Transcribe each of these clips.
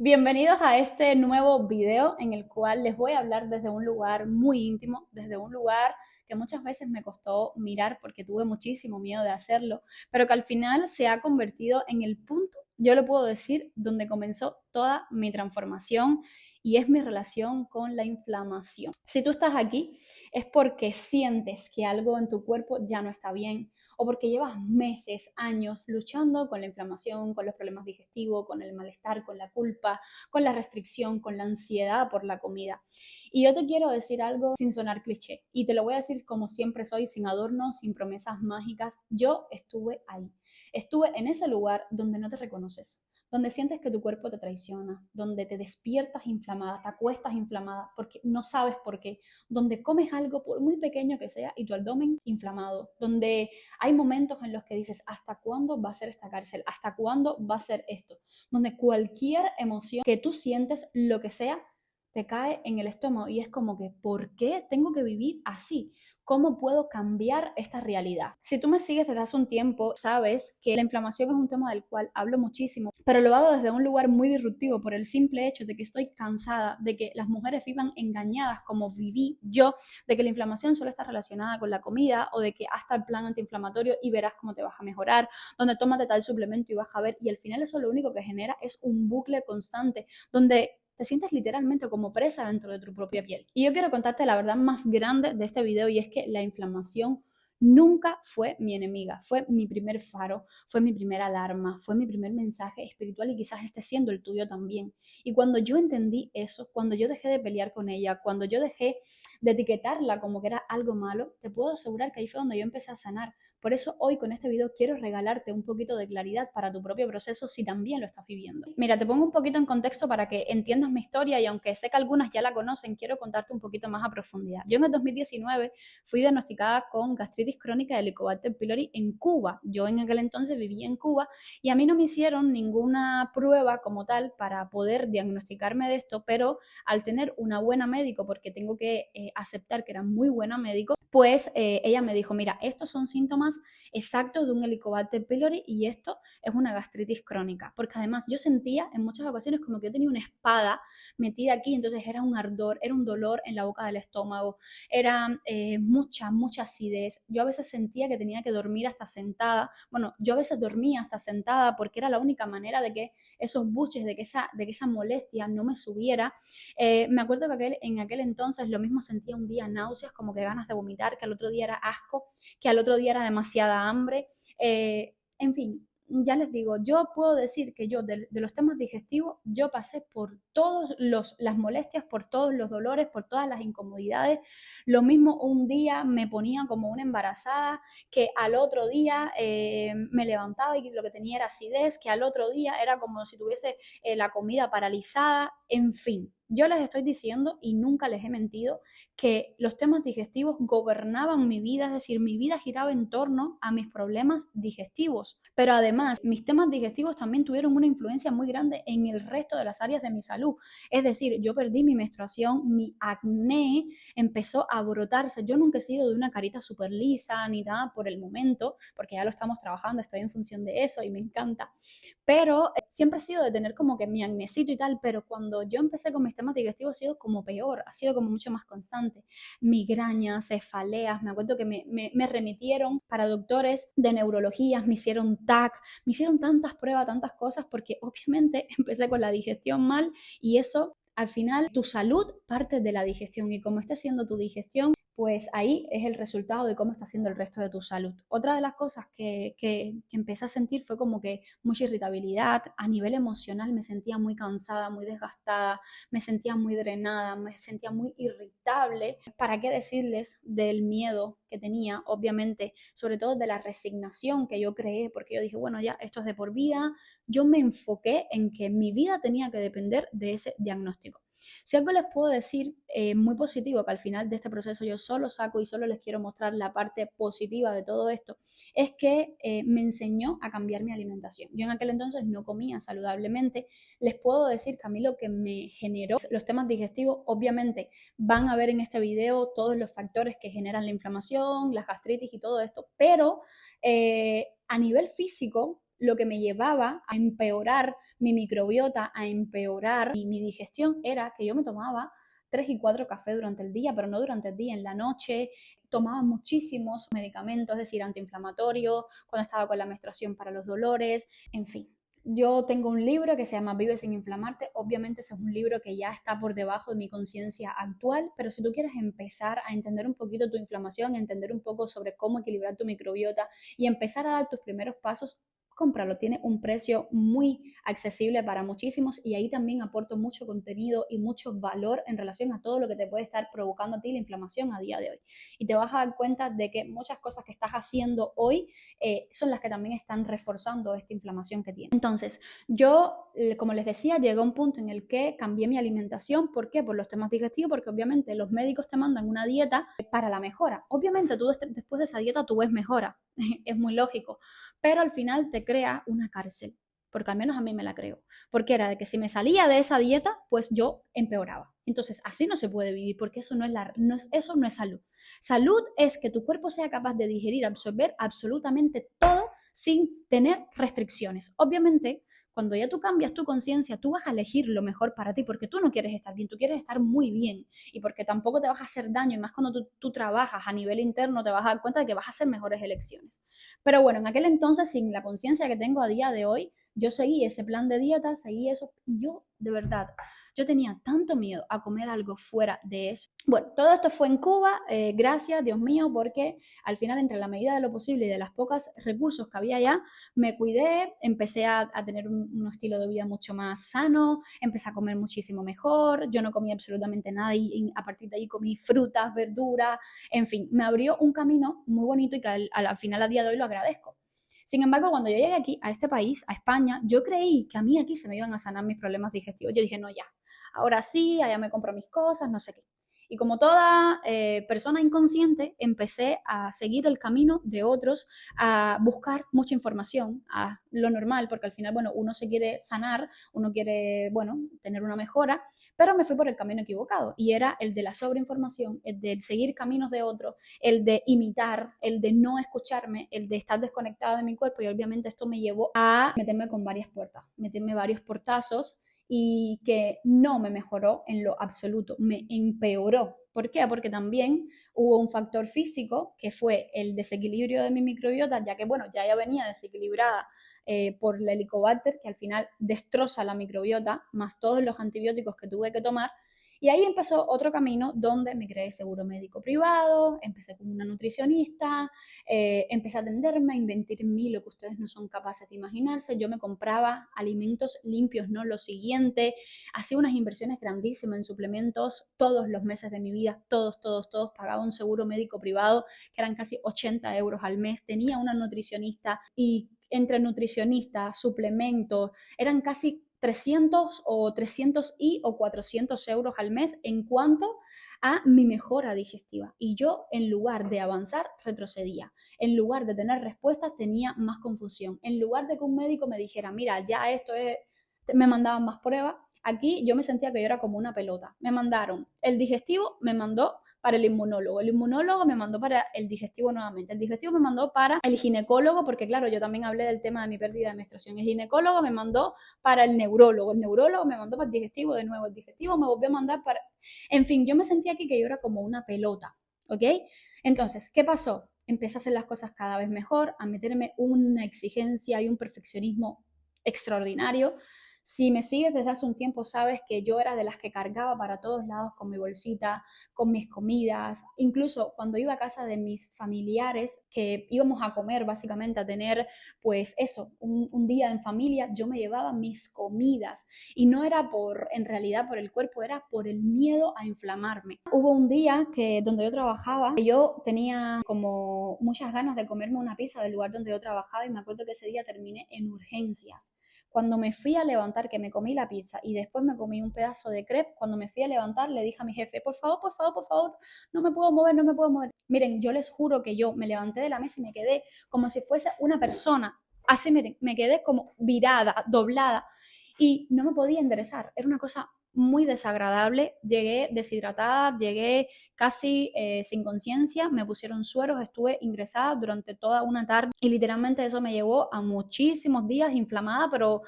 Bienvenidos a este nuevo video en el cual les voy a hablar desde un lugar muy íntimo, desde un lugar que muchas veces me costó mirar porque tuve muchísimo miedo de hacerlo, pero que al final se ha convertido en el punto, yo lo puedo decir, donde comenzó toda mi transformación y es mi relación con la inflamación. Si tú estás aquí es porque sientes que algo en tu cuerpo ya no está bien, o porque llevas meses, años luchando con la inflamación, con los problemas digestivos, con el malestar, con la culpa, con la restricción, con la ansiedad por la comida. Y yo te quiero decir algo sin sonar cliché, y te lo voy a decir como siempre soy, sin adornos, sin promesas mágicas. Yo estuve ahí, estuve en ese lugar donde no te reconoces, donde sientes que tu cuerpo te traiciona, donde te despiertas inflamada, te acuestas inflamada porque no sabes por qué, donde comes algo por muy pequeño que sea y tu abdomen inflamado, donde hay momentos en los que dices, ¿hasta cuándo va a ser esta cárcel? ¿Hasta cuándo va a ser esto? Donde cualquier emoción que tú sientes, lo que sea, te cae en el estómago y es como que, ¿por qué tengo que vivir así? ¿Cómo puedo cambiar esta realidad? Si tú me sigues desde hace un tiempo, sabes que la inflamación es un tema del cual hablo muchísimo, pero lo hago desde un lugar muy disruptivo por el simple hecho de que estoy cansada de que las mujeres vivan engañadas como viví yo, de que la inflamación solo está relacionada con la comida o de que hasta el plan antiinflamatorio y verás cómo te vas a mejorar, donde tómate tal suplemento y vas a ver, y al final eso lo único que genera es un bucle constante donde te sientes literalmente como presa dentro de tu propia piel. Y yo quiero contarte la verdad más grande de este video y es que la inflamación nunca fue mi enemiga, fue mi primer faro, fue mi primera alarma, fue mi primer mensaje espiritual y quizás esté siendo el tuyo también. Y cuando yo entendí eso, cuando yo dejé de pelear con ella, cuando yo dejé de etiquetarla como que era algo malo, te puedo asegurar que ahí fue donde yo empecé a sanar. Por eso hoy con este video quiero regalarte un poquito de claridad para tu propio proceso si también lo estás viviendo. Mira, te pongo un poquito en contexto para que entiendas mi historia y aunque sé que algunas ya la conocen, quiero contarte un poquito más a profundidad. Yo en el 2019 fui diagnosticada con gastritis crónica de Helicobacter pylori en Cuba. Yo en aquel entonces vivía en Cuba y a mí no me hicieron ninguna prueba como tal para poder diagnosticarme de esto, pero al tener una buena médico, porque tengo que aceptar que era muy buena médico, pues ella me dijo, mira, estos son síntomas exactos de un Helicobacter pylori y esto es una gastritis crónica, porque además yo sentía en muchas ocasiones como que yo tenía una espada metida aquí, entonces era un ardor, era un dolor en la boca del estómago, era mucha acidez, yo a veces sentía que tenía que dormir hasta sentada, bueno, yo a veces dormía hasta sentada porque era la única manera de que esos buches, de que esa molestia no me subiera. Me acuerdo que en aquel entonces lo mismo sentía un día náuseas, como que ganas de vomitar, que al otro día era asco, que al otro día era demasiada hambre. En fin, ya les digo, yo puedo decir que yo de los temas digestivos, yo pasé por todas las molestias, por todos los dolores, por todas las incomodidades. Lo mismo un día me ponía como una embarazada, que al otro día me levantaba y lo que tenía era acidez, que al otro día era como si tuviese la comida paralizada, en fin. Yo les estoy diciendo y nunca les he mentido que los temas digestivos gobernaban mi vida, es decir, mi vida giraba en torno a mis problemas digestivos. Pero además, mis temas digestivos también tuvieron una influencia muy grande en el resto de las áreas de mi salud. Es decir, yo perdí mi menstruación, mi acné empezó a brotarse. Yo nunca he sido de una carita súper lisa ni nada por el momento, porque ya lo estamos trabajando, estoy en función de eso y me encanta. Pero siempre ha sido de tener como que mi acnécito y tal, pero cuando yo empecé con mis temas digestivos ha sido como peor, ha sido como mucho más constante. Migrañas, cefaleas, me acuerdo que me remitieron para doctores de neurologías, me hicieron TAC, me hicieron tantas pruebas, tantas cosas, porque obviamente empecé con la digestión mal y eso al final tu salud parte de la digestión y como esté siendo tu digestión, pues ahí es el resultado de cómo está siendo el resto de tu salud. Otra de las cosas que empecé a sentir fue como que mucha irritabilidad, a nivel emocional me sentía muy cansada, muy desgastada, me sentía muy drenada, me sentía muy irritable. ¿Para qué decirles del miedo que tenía? Obviamente, sobre todo de la resignación que yo creé, porque yo dije, bueno, ya esto es de por vida. Yo me enfoqué en que mi vida tenía que depender de ese diagnóstico. Si algo les puedo decir muy positivo, que al final de este proceso yo solo saco y solo les quiero mostrar la parte positiva de todo esto, es que me enseñó a cambiar mi alimentación. Yo en aquel entonces no comía saludablemente. Les puedo decir que a mí lo que me generó los temas digestivos, obviamente van a ver en este video todos los factores que generan la inflamación, las gastritis y todo esto, pero a nivel físico, lo que me llevaba a empeorar mi microbiota, a empeorar mi digestión, era que yo me tomaba 3 y 4 cafés durante el día, pero no durante el día, en la noche. Tomaba muchísimos medicamentos, es decir, antiinflamatorios, cuando estaba con la menstruación para los dolores, en fin. Yo tengo un libro que se llama Vive sin inflamarte. Obviamente ese es un libro que ya está por debajo de mi conciencia actual, pero si tú quieres empezar a entender un poquito tu inflamación, entender un poco sobre cómo equilibrar tu microbiota y empezar a dar tus primeros pasos, cómpralo. Tiene un precio muy accesible para muchísimos y ahí también aporto mucho contenido y mucho valor en relación a todo lo que te puede estar provocando a ti la inflamación a día de hoy. Y te vas a dar cuenta de que muchas cosas que estás haciendo hoy son las que también están reforzando esta inflamación que tienes. Entonces, yo, como les decía, llegué a un punto en el que cambié mi alimentación. ¿Por qué? Por los temas digestivos, porque obviamente los médicos te mandan una dieta para la mejora. Obviamente tú después de esa dieta tú ves mejora, es muy lógico, pero al final te crea una cárcel, porque al menos a mí me la creo, porque era de que si me salía de esa dieta, pues yo empeoraba. Entonces, así no se puede vivir, porque eso eso no es salud. Salud es que tu cuerpo sea capaz de digerir, absorber absolutamente todo sin tener restricciones. Obviamente, cuando ya tú cambias tu conciencia, tú vas a elegir lo mejor para ti, porque tú no quieres estar bien, tú quieres estar muy bien, y porque tampoco te vas a hacer daño, y más cuando tú trabajas a nivel interno, te vas a dar cuenta de que vas a hacer mejores elecciones. Pero bueno, en aquel entonces, sin la conciencia que tengo a día de hoy, yo seguí ese plan de dieta, seguí eso, y yo, de verdad, yo tenía tanto miedo a comer algo fuera de eso. Bueno, todo esto fue en Cuba, gracias, Dios mío, porque al final, entre la medida de lo posible y de los pocos recursos que había allá, me cuidé, empecé a tener un estilo de vida mucho más sano, empecé a comer muchísimo mejor, yo no comía absolutamente nada y a partir de ahí comí frutas, verduras, en fin, me abrió un camino muy bonito y que al final, a día de hoy, lo agradezco. Sin embargo, cuando yo llegué aquí, a este país, a España, yo creí que a mí aquí se me iban a sanar mis problemas digestivos. Yo dije, no, ya, ahora sí, allá me compro mis cosas, no sé qué. Y como toda persona inconsciente, empecé a seguir el camino de otros, a buscar mucha información, a lo normal, porque al final, bueno, uno se quiere sanar, uno quiere, bueno, tener una mejora, pero me fui por el camino equivocado y era el de la sobreinformación, el de seguir caminos de otros, el de imitar, el de no escucharme, el de estar desconectada de mi cuerpo y obviamente esto me llevó a meterme con varias puertas, meterme varios portazos y que no me mejoró en lo absoluto, me empeoró. ¿Por qué? Porque también hubo un factor físico que fue el desequilibrio de mi microbiota, ya que, bueno, ya venía desequilibrada por el helicobacter, que al final destroza la microbiota, más todos los antibióticos que tuve que tomar. Y ahí empezó otro camino donde me creé seguro médico privado, empecé con una nutricionista, empecé a atenderme, a invertir en mí lo que ustedes no son capaces de imaginarse. Yo me compraba alimentos limpios, no lo siguiente, hacía unas inversiones grandísimas en suplementos todos los meses de mi vida, todos, pagaba un seguro médico privado que eran casi 80 euros al mes, tenía una nutricionista y entre nutricionista, suplementos, eran casi 300 o 300 o 400 euros al mes en cuanto a mi mejora digestiva. Y yo, en lugar de avanzar, retrocedía. En lugar de tener respuestas, tenía más confusión. En lugar de que un médico me dijera, mira, ya esto es, me mandaban más pruebas. Aquí yo me sentía que yo era como una pelota. Me mandaron el digestivo, me mandó para el inmunólogo me mandó para el digestivo nuevamente, el digestivo me mandó para el ginecólogo, porque claro, yo también hablé del tema de mi pérdida de menstruación, el ginecólogo me mandó para el neurólogo me mandó para el digestivo de nuevo, el digestivo me volvió a mandar para... En fin, yo me sentía aquí que yo era como una pelota, ¿ok? Entonces, ¿qué pasó? Empecé a hacer las cosas cada vez mejor, a meterme una exigencia y un perfeccionismo extraordinario. Si me sigues desde hace un tiempo, sabes que yo era de las que cargaba para todos lados con mi bolsita, con mis comidas, incluso cuando iba a casa de mis familiares, que íbamos a comer básicamente, a tener pues eso, un día en familia, yo me llevaba mis comidas y no era en realidad por el cuerpo, era por el miedo a inflamarme. Hubo un día donde yo trabajaba, que yo tenía como muchas ganas de comerme una pizza del lugar donde yo trabajaba y me acuerdo que ese día terminé en urgencias. Cuando me fui a levantar, que me comí la pizza y después me comí un pedazo de crepe, cuando me fui a levantar le dije a mi jefe, por favor, no me puedo mover, no me puedo mover. Miren, yo les juro que yo me levanté de la mesa y me quedé como si fuese una persona. Así, miren, me quedé como virada, doblada y no me podía enderezar. Era una cosa muy desagradable. Llegué deshidratada, llegué casi sin conciencia, me pusieron sueros, estuve ingresada durante toda una tarde y literalmente eso me llevó a muchísimos días inflamada, pero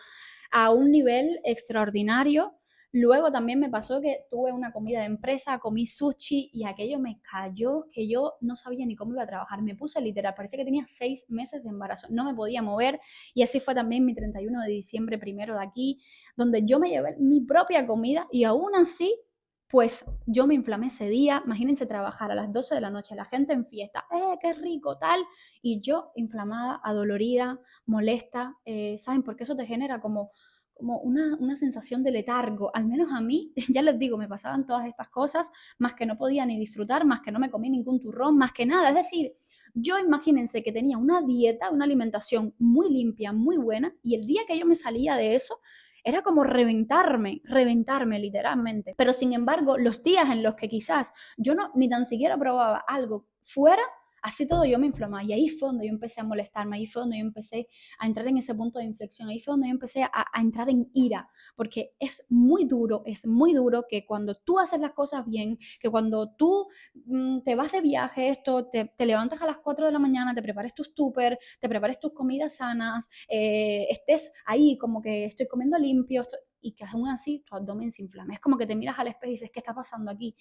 a un nivel extraordinario. Luego también me pasó que tuve una comida de empresa, comí sushi y aquello me cayó que yo no sabía ni cómo iba a trabajar. Me puse literal, parecía que tenía 6 meses de embarazo, no me podía mover y así fue también mi 31 de diciembre primero de aquí, donde yo me llevé mi propia comida y aún así pues yo me inflamé ese día. Imagínense trabajar a las 12 de la noche, la gente en fiesta, qué rico, tal, y yo inflamada, adolorida, molesta, ¿saben? Porque eso te genera como una sensación de letargo, al menos a mí, ya les digo, me pasaban todas estas cosas, más que no podía ni disfrutar, más que no me comí ningún turrón, más que nada, es decir, yo imagínense que tenía una dieta, una alimentación muy limpia, muy buena, y el día que yo me salía de eso, era como reventarme literalmente. Pero sin embargo, los días en los que quizás yo no ni tan siquiera probaba algo fuera, así todo yo me inflamaba y ahí fue donde yo empecé a molestarme, ahí fue donde yo empecé a entrar en ese punto de inflexión, ahí fue donde yo empecé a entrar en ira, porque es muy duro que cuando tú haces las cosas bien, que cuando tú te vas de viaje, te levantas a las 4 de la mañana, te prepares tus tupper, te prepares tus comidas sanas, estés ahí como que estoy comiendo limpio, y que aún así tu abdomen se inflama. Es como que te miras al espejo y dices, ¿qué está pasando aquí?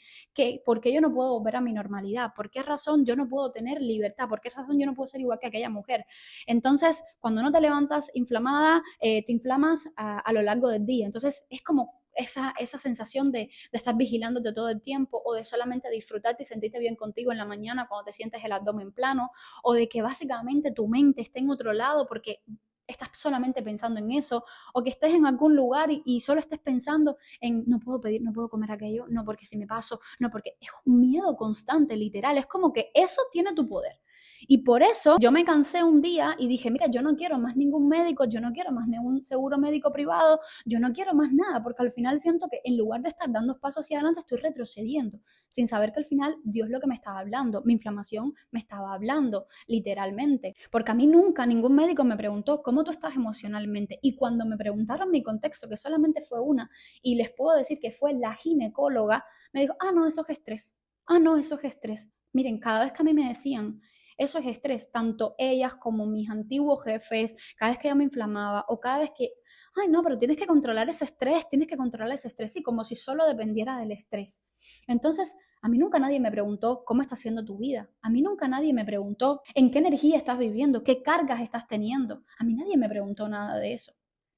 ¿Por qué yo no puedo volver a mi normalidad? ¿Por qué razón yo no puedo tener libertad? ¿Por qué razón yo no puedo ser igual que aquella mujer? Entonces, cuando no te levantas inflamada, te inflamas a lo largo del día. Entonces, es como esa sensación de estar vigilándote todo el tiempo o de solamente disfrutarte y sentirte bien contigo en la mañana cuando te sientes el abdomen plano o de que básicamente tu mente esté en otro lado porque estás solamente pensando en eso, o que estés en algún lugar y solo estés pensando en no puedo pedir, no puedo comer aquello, no porque si me paso, no porque es un miedo constante, literal, es como que eso tiene tu poder. Y por eso yo me cansé un día y dije, mira, yo no quiero más ningún médico, yo no quiero más ningún seguro médico privado, yo no quiero más nada, porque al final siento que en lugar de estar dando pasos hacia adelante, estoy retrocediendo, sin saber que al final Dios lo que me estaba hablando, mi inflamación me estaba hablando, literalmente. Porque a mí nunca ningún médico me preguntó cómo tú estás emocionalmente. Y cuando me preguntaron mi contexto, que solamente fue una, y les puedo decir que fue la ginecóloga, me dijo, no, eso es estrés. No, eso es estrés. Miren, cada vez que a mí me decían, eso es estrés, tanto ellas como mis antiguos jefes, cada vez que yo me inflamaba o cada vez que, ay no, pero tienes que controlar ese estrés, tienes que controlar ese estrés, y como si solo dependiera del estrés. Entonces, a mí nunca nadie me preguntó cómo está siendo tu vida. A mí nunca nadie me preguntó en qué energía estás viviendo, qué cargas estás teniendo. A mí nadie me preguntó nada de eso.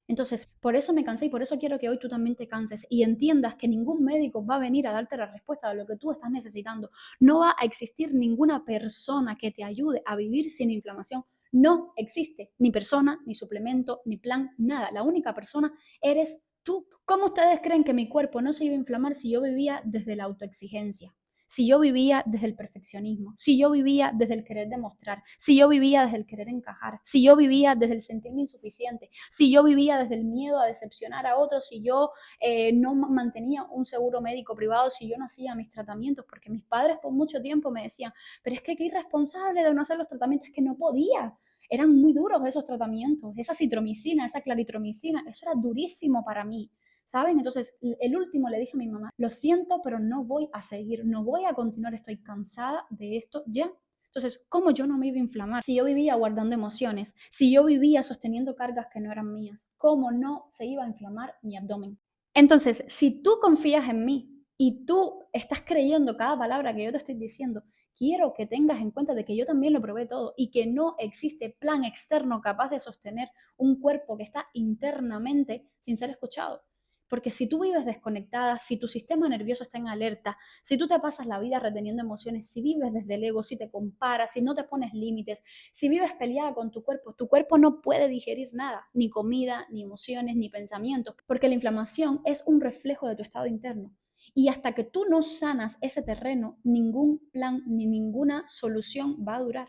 Entonces, por eso me cansé y por eso quiero que hoy tú también te canses y entiendas que ningún médico va a venir a darte la respuesta de lo que tú estás necesitando. No va a existir ninguna persona que te ayude a vivir sin inflamación. No existe ni persona, ni suplemento, ni plan, nada. La única persona eres tú. ¿Cómo ustedes creen que mi cuerpo no se iba a inflamar si yo vivía desde la autoexigencia? Si yo vivía desde el perfeccionismo, si yo vivía desde el querer demostrar, si yo vivía desde el querer encajar, si yo vivía desde el sentirme insuficiente, si yo vivía desde el miedo a decepcionar a otros, si yo no mantenía un seguro médico privado, si yo no hacía mis tratamientos, porque mis padres por mucho tiempo me decían, pero es que qué irresponsable de no hacer los tratamientos, es que no podía. Eran muy duros esos tratamientos, esa citromicina, esa claritromicina, eso era durísimo para mí. ¿Saben? Entonces, el último le dije a mi mamá, lo siento, pero no voy a seguir, no voy a continuar, estoy cansada de esto ya. Entonces, ¿cómo yo no me iba a inflamar? Si yo vivía guardando emociones, si yo vivía sosteniendo cargas que no eran mías, ¿cómo no se iba a inflamar mi abdomen? Entonces, si tú confías en mí y tú estás creyendo cada palabra que yo te estoy diciendo, quiero que tengas en cuenta de que yo también lo probé todo y que no existe plan externo capaz de sostener un cuerpo que está internamente sin ser escuchado. Porque si tú vives desconectada, si tu sistema nervioso está en alerta, si tú te pasas la vida reteniendo emociones, si vives desde el ego, si te comparas, si no te pones límites, si vives peleada con tu cuerpo no puede digerir nada, ni comida, ni emociones, ni pensamientos, porque la inflamación es un reflejo de tu estado interno. Y hasta que tú no sanas ese terreno, ningún plan ni ninguna solución va a durar.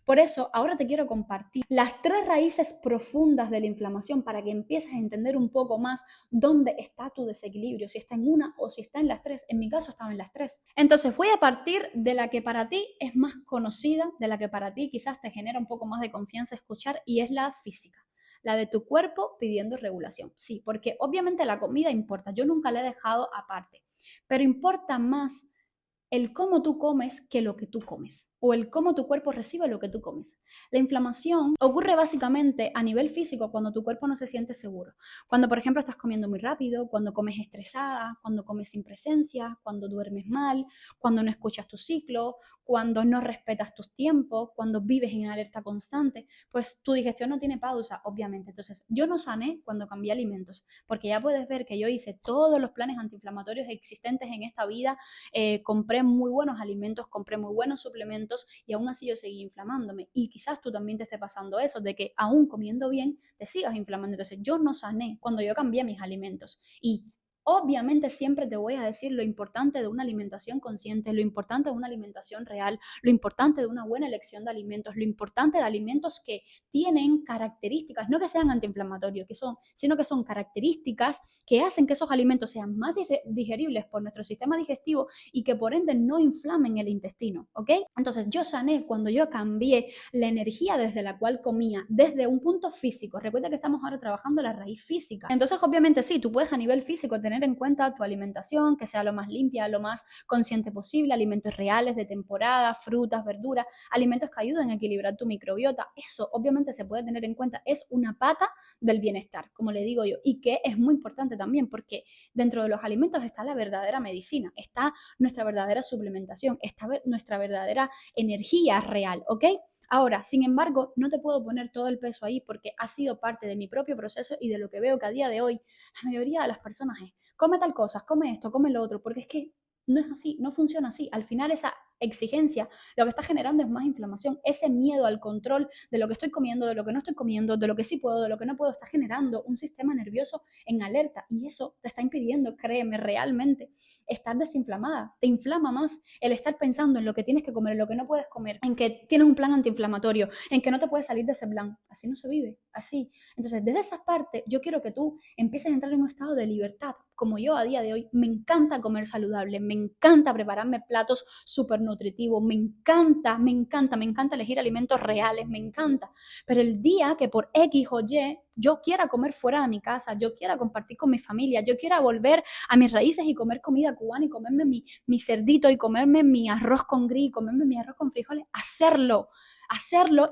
Por eso, ahora te quiero compartir las 3 raíces profundas de la inflamación para que empieces a entender un poco más dónde está tu desequilibrio, si está en una o si está en las 3. En mi caso estaba en las 3. Entonces voy a partir de la que para ti es más conocida, de la que para ti quizás te genera un poco más de confianza escuchar, y es la física. la de tu cuerpo pidiendo regulación. Sí, porque obviamente la comida importa, yo nunca la he dejado aparte, pero importa más el cómo tú comes que lo que tú comes, o el cómo tu cuerpo recibe lo que tú comes. La inflamación ocurre básicamente a nivel físico cuando tu cuerpo no se siente seguro. Cuando, por ejemplo, estás comiendo muy rápido, cuando comes estresada, cuando comes sin presencia, cuando duermes mal, cuando no escuchas tu ciclo, cuando no respetas tus tiempos, cuando vives en alerta constante, pues tu digestión no tiene pausa, obviamente. Entonces, yo no sané cuando cambié alimentos, porque ya puedes ver que yo hice todos los planes antiinflamatorios existentes en esta vida, compré muy buenos alimentos, compré muy buenos suplementos y aún así yo seguí inflamándome. Y quizás tú también te esté pasando eso, de que aún comiendo bien te sigas inflamando. Entonces yo no sané cuando yo cambié mis alimentos. Y obviamente siempre te voy a decir lo importante de una alimentación consciente, lo importante de una alimentación real, lo importante de una buena elección de alimentos, lo importante de alimentos que tienen características, no que sean antiinflamatorios, sino que son características que hacen que esos alimentos sean más digeribles por nuestro sistema digestivo y que por ende no inflamen el intestino, ¿ok? Entonces yo sané cuando yo cambié la energía desde la cual comía, desde un punto físico. Recuerda que estamos ahora trabajando la raíz física. Entonces obviamente sí, tú puedes a nivel físico tener en cuenta tu alimentación, que sea lo más limpia, lo más consciente posible, alimentos reales de temporada, frutas, verduras, alimentos que ayuden a equilibrar tu microbiota. Eso obviamente se puede tener en cuenta, es una pata del bienestar, como le digo yo, y que es muy importante también porque dentro de los alimentos está la verdadera medicina, está nuestra verdadera suplementación, está nuestra verdadera energía real, ¿ok? Ahora, sin embargo, no te puedo poner todo el peso ahí porque ha sido parte de mi propio proceso y de lo que veo que a día de hoy la mayoría de las personas es, come tal cosa, come esto, come lo otro, porque es que no es así, no funciona así. Al final esa exigencia lo que está generando es más inflamación, ese miedo al control de lo que estoy comiendo, de lo que no estoy comiendo, de lo que sí puedo, de lo que no puedo, está generando un sistema nervioso en alerta y eso te está impidiendo, créeme, realmente estar desinflamada. Te inflama más el estar pensando en lo que tienes que comer, en lo que no puedes comer, en que tienes un plan antiinflamatorio, en que no te puedes salir de ese plan. Así no se vive, así. Entonces, desde esa parte, yo quiero que tú empieces a entrar en un estado de libertad. Como yo a día de hoy, me encanta comer saludable, me encanta prepararme platos súper nutritivos, me encanta elegir alimentos reales, me encanta. Pero el día que por X o Y yo quiera comer fuera de mi casa, yo quiera compartir con mi familia, yo quiera volver a mis raíces y comer comida cubana y comerme mi cerdito y comerme mi arroz con gris, comerme mi arroz con frijoles, hacerlo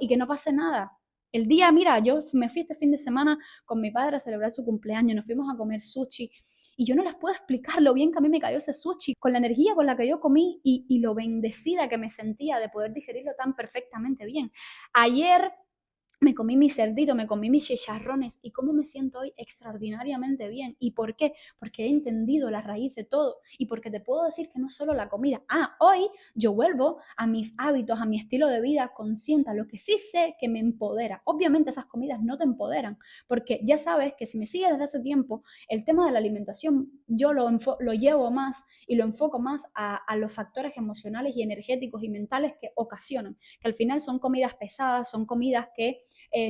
y que no pase nada. El día, mira, yo me fui este fin de semana con mi padre a celebrar su cumpleaños, nos fuimos a comer sushi y yo no les puedo explicar lo bien que a mí me cayó ese sushi, con la energía con la que yo comí y lo bendecida que me sentía de poder digerirlo tan perfectamente bien. Ayer me comí mi cerdito, me comí mis chicharrones y cómo me siento hoy extraordinariamente bien. ¿Y por qué? Porque he entendido la raíz de todo y porque te puedo decir que no es solo la comida. Hoy yo vuelvo a mis hábitos, a mi estilo de vida consciente, a lo que sí sé que me empodera. Obviamente esas comidas no te empoderan porque ya sabes que si me sigues desde hace tiempo, el tema de la alimentación yo lo llevo más y lo enfoco más a los factores emocionales y energéticos y mentales que ocasionan, que al final son comidas pesadas, son comidas que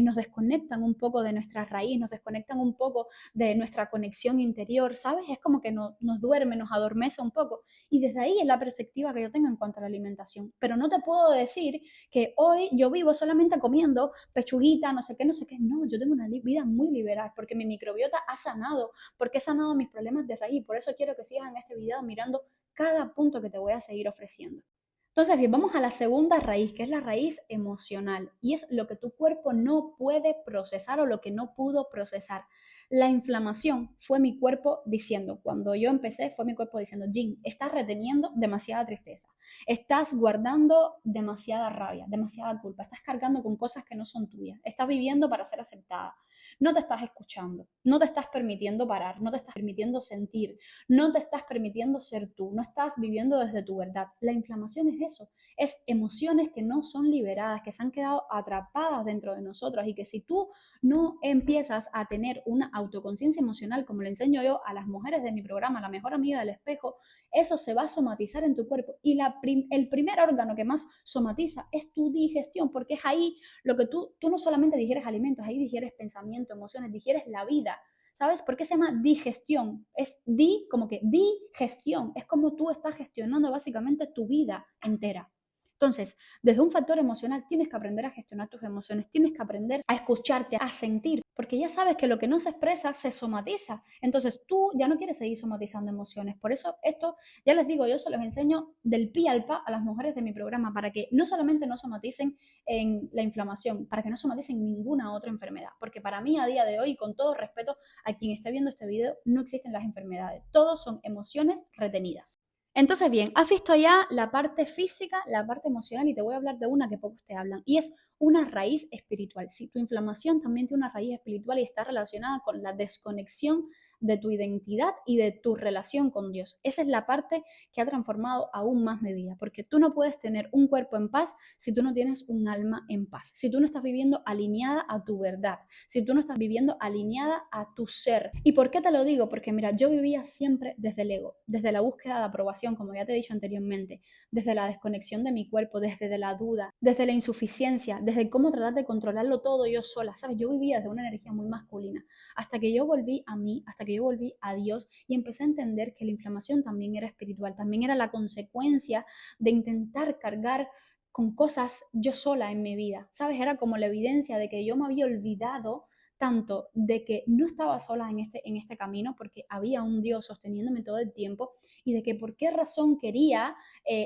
nos desconectan un poco de nuestra raíz, nos desconectan un poco de nuestra conexión interior, ¿sabes? Es como que nos duerme, nos adormece un poco. Y desde ahí es la perspectiva que yo tengo en cuanto a la alimentación. Pero no te puedo decir que hoy yo vivo solamente comiendo pechuguita, no sé qué, no sé qué. No, yo tengo una vida muy liberal porque mi microbiota ha sanado, porque he sanado mis problemas de raíz. Por eso quiero que sigas en este video mirando cada punto que te voy a seguir ofreciendo. Entonces, bien, vamos a la segunda raíz, que es la raíz emocional, y es lo que tu cuerpo no puede procesar o lo que no pudo procesar. La inflamación fue mi cuerpo diciendo, cuando yo empecé, fue mi cuerpo diciendo, Jean, estás reteniendo demasiada tristeza, estás guardando demasiada rabia, demasiada culpa, estás cargando con cosas que no son tuyas, estás viviendo para ser aceptada, no te estás escuchando, no te estás permitiendo parar, no te estás permitiendo sentir, no te estás permitiendo ser tú, no estás viviendo desde tu verdad. La inflamación es eso, es emociones que no son liberadas, que se han quedado atrapadas dentro de nosotros y que si tú no empiezas a tener una autoconciencia emocional, como le enseño yo a las mujeres de mi programa, la mejor amiga del espejo, eso se va a somatizar en tu cuerpo y el primer órgano que más somatiza es tu digestión, porque es ahí lo que tú no solamente digieres alimentos, ahí digieres pensamiento, emociones, digieres la vida. ¿Sabes? ¿Por qué se llama digestión? Es como que digestión. Es como tú estás gestionando básicamente tu vida entera. Entonces, desde un factor emocional tienes que aprender a gestionar tus emociones, tienes que aprender a escucharte, a sentir, porque ya sabes que lo que no se expresa se somatiza. Entonces, tú ya no quieres seguir somatizando emociones. Por eso esto, ya les digo, yo se los enseño del pi al pa a las mujeres de mi programa, para que no solamente no somaticen en la inflamación, para que no somaticen ninguna otra enfermedad. Porque para mí, a día de hoy, con todo respeto a quien esté viendo este video, no existen las enfermedades. Todos son emociones retenidas. Entonces, bien, has visto ya la parte física, la parte emocional, y te voy a hablar de una que pocos te hablan, y es una raíz espiritual. Si tu inflamación también tiene una raíz espiritual y está relacionada con la desconexión de tu identidad y de tu relación con Dios. Esa es la parte que ha transformado aún más mi vida, porque tú no puedes tener un cuerpo en paz si tú no tienes un alma en paz, si tú no estás viviendo alineada a tu verdad, si tú no estás viviendo alineada a tu ser. ¿Y por qué te lo digo? Porque mira, yo vivía siempre desde el ego, desde la búsqueda de aprobación, como ya te he dicho anteriormente, desde la desconexión de mi cuerpo, desde la duda, desde la insuficiencia, desde cómo tratar de controlarlo todo yo sola, ¿sabes? Yo vivía desde una energía muy masculina, hasta que yo volví a mí, hasta que yo volví a Dios y empecé a entender que la inflamación también era espiritual, también era la consecuencia de intentar cargar con cosas yo sola en mi vida, ¿sabes? Era como la evidencia de que yo me había olvidado tanto de que no estaba sola en este camino, porque había un Dios sosteniéndome todo el tiempo, y de que por qué razón quería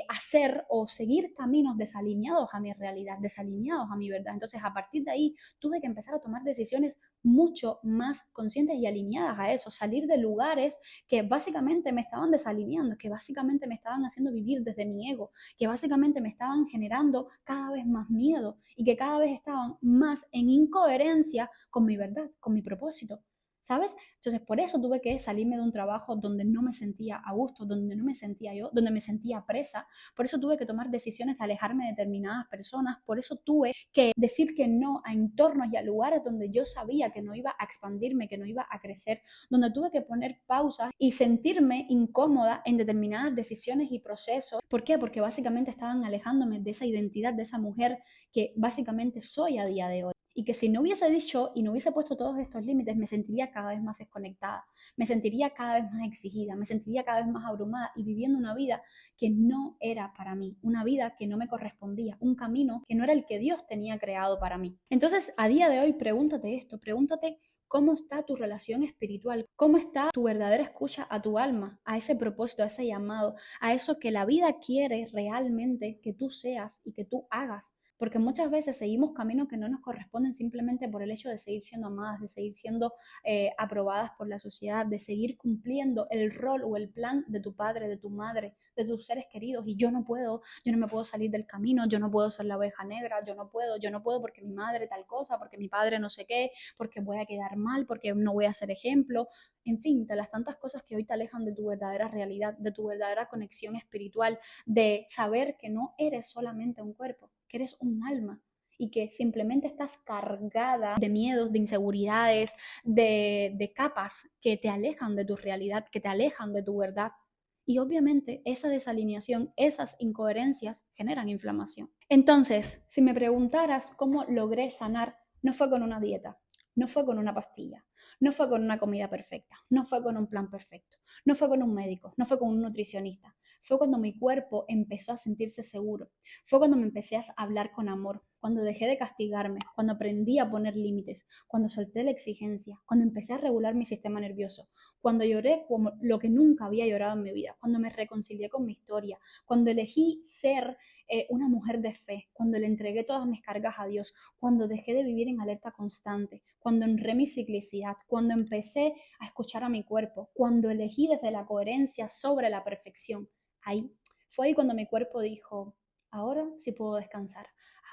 hacer o seguir caminos desalineados a mi realidad, desalineados a mi verdad. Entonces, a partir de ahí, tuve que empezar a tomar decisiones mucho más conscientes y alineadas a eso, salir de lugares que básicamente me estaban desalineando, que básicamente me estaban haciendo vivir desde mi ego, que básicamente me estaban generando cada vez más miedo y que cada vez estaban más en incoherencia con mi verdad, con mi propósito. ¿Sabes? Entonces, por eso tuve que salirme de un trabajo donde no me sentía a gusto, donde no me sentía yo, donde me sentía presa. Por eso tuve que tomar decisiones de alejarme de determinadas personas. Por eso tuve que decir que no a entornos y a lugares donde yo sabía que no iba a expandirme, que no iba a crecer, donde tuve que poner pausas y sentirme incómoda en determinadas decisiones y procesos. ¿Por qué? Porque básicamente estaban alejándome de esa identidad, de esa mujer que básicamente soy a día de hoy. Y que si no hubiese dicho y no hubiese puesto todos estos límites, me sentiría cada vez más desconectada, me sentiría cada vez más exigida, me sentiría cada vez más abrumada y viviendo una vida que no era para mí, una vida que no me correspondía, un camino que no era el que Dios tenía creado para mí. Entonces, a día de hoy, pregúntate esto, pregúntate cómo está tu relación espiritual, cómo está tu verdadera escucha a tu alma, a ese propósito, a ese llamado, a eso que la vida quiere realmente que tú seas y que tú hagas. Porque muchas veces seguimos caminos que no nos corresponden simplemente por el hecho de seguir siendo amadas, de seguir siendo aprobadas por la sociedad, de seguir cumpliendo el rol o el plan de tu padre, de tu madre, de tus seres queridos. Y yo no me puedo salir del camino, yo no puedo ser la oveja negra, yo no puedo porque mi madre tal cosa, porque mi padre no sé qué, porque voy a quedar mal, porque no voy a ser ejemplo. En fin, de las tantas cosas que hoy te alejan de tu verdadera realidad, de tu verdadera conexión espiritual, de saber que no eres solamente un cuerpo, que eres un alma y que simplemente estás cargada de miedos, de inseguridades, de capas que te alejan de tu realidad, que te alejan de tu verdad. Y obviamente esa desalineación, esas incoherencias generan inflamación. Entonces, si me preguntaras cómo logré sanar, no fue con una dieta, no fue con una pastilla, no fue con una comida perfecta, no fue con un plan perfecto, no fue con un médico, no fue con un nutricionista. Fue cuando mi cuerpo empezó a sentirse seguro. Fue cuando me empecé a hablar con amor, cuando dejé de castigarme, cuando aprendí a poner límites, cuando solté la exigencia, cuando empecé a regular mi sistema nervioso, cuando lloré como lo que nunca había llorado en mi vida, cuando me reconcilié con mi historia, cuando elegí ser una mujer de fe, cuando le entregué todas mis cargas a Dios, cuando dejé de vivir en alerta constante, cuando honré mi ciclicidad, cuando empecé a escuchar a mi cuerpo, cuando elegí desde la coherencia sobre la perfección. Ahí fue ahí cuando mi cuerpo dijo, ahora sí puedo descansar,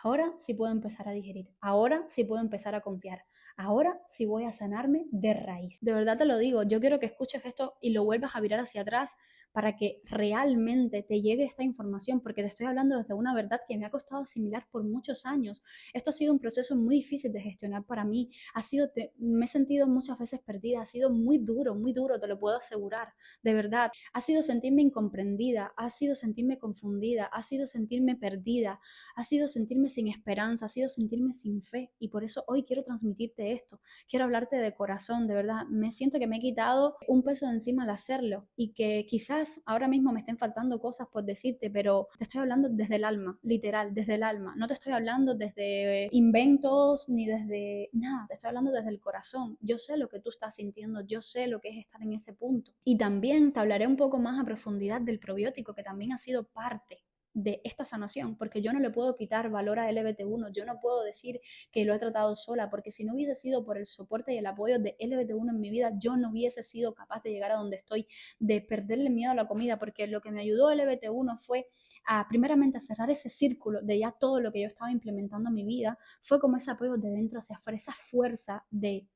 ahora sí puedo empezar a digerir, ahora sí puedo empezar a confiar, ahora sí voy a sanarme de raíz. De verdad te lo digo, yo quiero que escuches esto y lo vuelvas a mirar hacia atrás para que realmente te llegue esta información, porque te estoy hablando desde una verdad que me ha costado asimilar por muchos años. Esto ha sido un proceso muy difícil de gestionar para mí, me he sentido muchas veces perdida, ha sido muy duro, te lo puedo asegurar, de verdad. Ha sido sentirme incomprendida, ha sido sentirme confundida, ha sido sentirme perdida, ha sido sentirme sin esperanza, ha sido sentirme sin fe, y por eso hoy quiero transmitirte esto, quiero hablarte de corazón, de verdad. Me siento que me he quitado un peso de encima al hacerlo y que quizás quizás ahora mismo me estén faltando cosas por decirte, pero te estoy hablando desde el alma, literal, desde el alma. No te estoy hablando desde inventos ni desde nada, te estoy hablando desde el corazón. Yo sé lo que tú estás sintiendo, yo sé lo que es estar en ese punto. Y también te hablaré un poco más a profundidad del probiótico, que también ha sido parte de esta sanación, porque yo no le puedo quitar valor a LBT1, yo no puedo decir que lo he tratado sola, porque si no hubiese sido por el soporte y el apoyo de LBT1 en mi vida, yo no hubiese sido capaz de llegar a donde estoy, de perderle miedo a la comida, porque lo que me ayudó LBT1 fue a, primeramente, a cerrar ese círculo de ya todo lo que yo estaba implementando en mi vida, fue como ese apoyo de dentro hacia afuera, esa fuerza de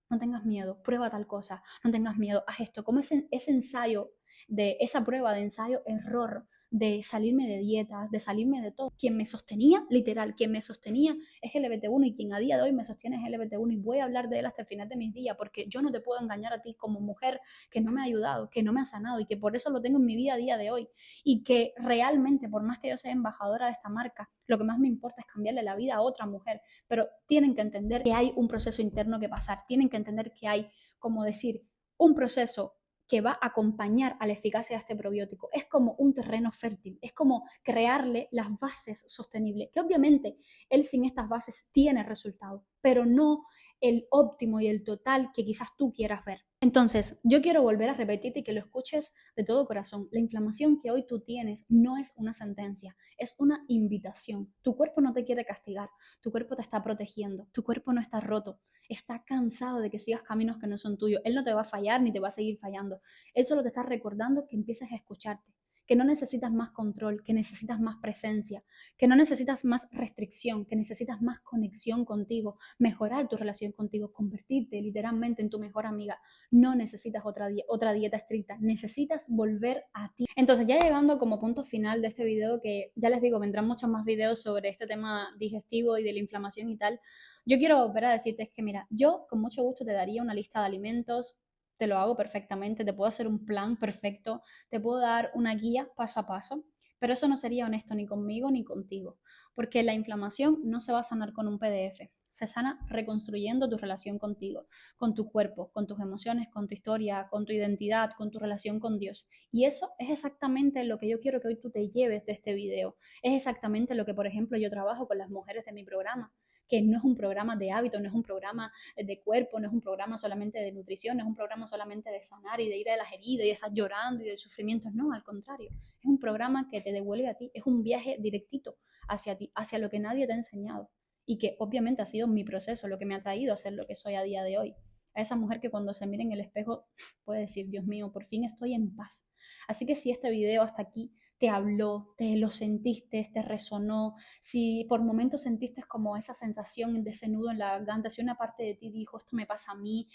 no tengas miedo, prueba tal cosa, no tengas miedo, haz esto, como ese ensayo, de esa prueba de ensayo-error, de salirme de dietas, de salirme de todo. Quien me sostenía, literal, quien me sostenía es LBT1 y quien a día de hoy me sostiene es LBT1 y voy a hablar de él hasta el final de mis días porque yo no te puedo engañar a ti como mujer que no me ha ayudado, que no me ha sanado y que por eso lo tengo en mi vida a día de hoy y que realmente, por más que yo sea embajadora de esta marca, lo que más me importa es cambiarle la vida a otra mujer, pero tienen que entender que hay un proceso interno que pasar, tienen que entender que hay, como decir, un proceso que va a acompañar a la eficacia de este probiótico. Es como un terreno fértil, es como crearle las bases sostenibles, que obviamente él sin estas bases tiene resultado, pero no el óptimo y el total que quizás tú quieras ver. Entonces, yo quiero volver a repetirte y que lo escuches de todo corazón. La inflamación que hoy tú tienes no es una sentencia, es una invitación. Tu cuerpo no te quiere castigar, tu cuerpo te está protegiendo, tu cuerpo no está roto, está cansado de que sigas caminos que no son tuyos. Él no te va a fallar ni te va a seguir fallando. Él solo te está recordando que empieces a escucharte, que no necesitas más control, que necesitas más presencia, que no necesitas más restricción, que necesitas más conexión contigo, mejorar tu relación contigo, convertirte literalmente en tu mejor amiga. No necesitas otra dieta estricta, necesitas volver a ti. Entonces, ya llegando como punto final de este video, que ya les digo, vendrán muchos más videos sobre este tema digestivo y de la inflamación y tal, yo quiero volver a decirte que mira, yo con mucho gusto te daría una lista de alimentos, te lo hago perfectamente, te puedo hacer un plan perfecto, te puedo dar una guía paso a paso, pero eso no sería honesto ni conmigo ni contigo, porque la inflamación no se va a sanar con un PDF, se sana reconstruyendo tu relación contigo, con tu cuerpo, con tus emociones, con tu historia, con tu identidad, con tu relación con Dios. Y eso es exactamente lo que yo quiero que hoy tú te lleves de este video. Es exactamente lo que, por ejemplo, yo trabajo con las mujeres de mi programa, que no es un programa de hábito, no es un programa de cuerpo, no es un programa solamente de nutrición, no es un programa solamente de sanar y de ir a las heridas y de estar llorando y de sufrimiento, no, al contrario, es un programa que te devuelve a ti, es un viaje directito hacia ti, hacia lo que nadie te ha enseñado y que obviamente ha sido mi proceso, lo que me ha traído a ser lo que soy a día de hoy. A esa mujer que cuando se mira en el espejo puede decir, Dios mío, por fin estoy en paz. Así que si este video hasta aquí te habló, te lo sentiste, te resonó, si por momentos sentiste como esa sensación de ese nudo en la garganta, si una parte de ti dijo, esto me pasa a mí,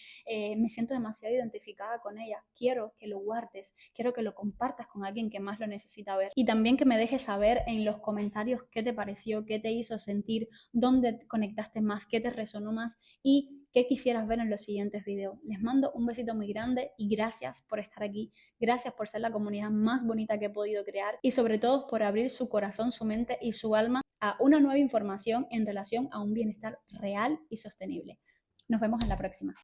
me siento demasiado identificada con ella, quiero que lo guardes, quiero que lo compartas con alguien que más lo necesita ver. Y también que me dejes saber en los comentarios qué te pareció, qué te hizo sentir, dónde conectaste más, qué te resonó más y qué quisieras ver en los siguientes videos. Les mando un besito muy grande y gracias por estar aquí. Gracias por ser la comunidad más bonita que he podido crear y sobre todo por abrir su corazón, su mente y su alma a una nueva información en relación a un bienestar real y sostenible. Nos vemos en la próxima.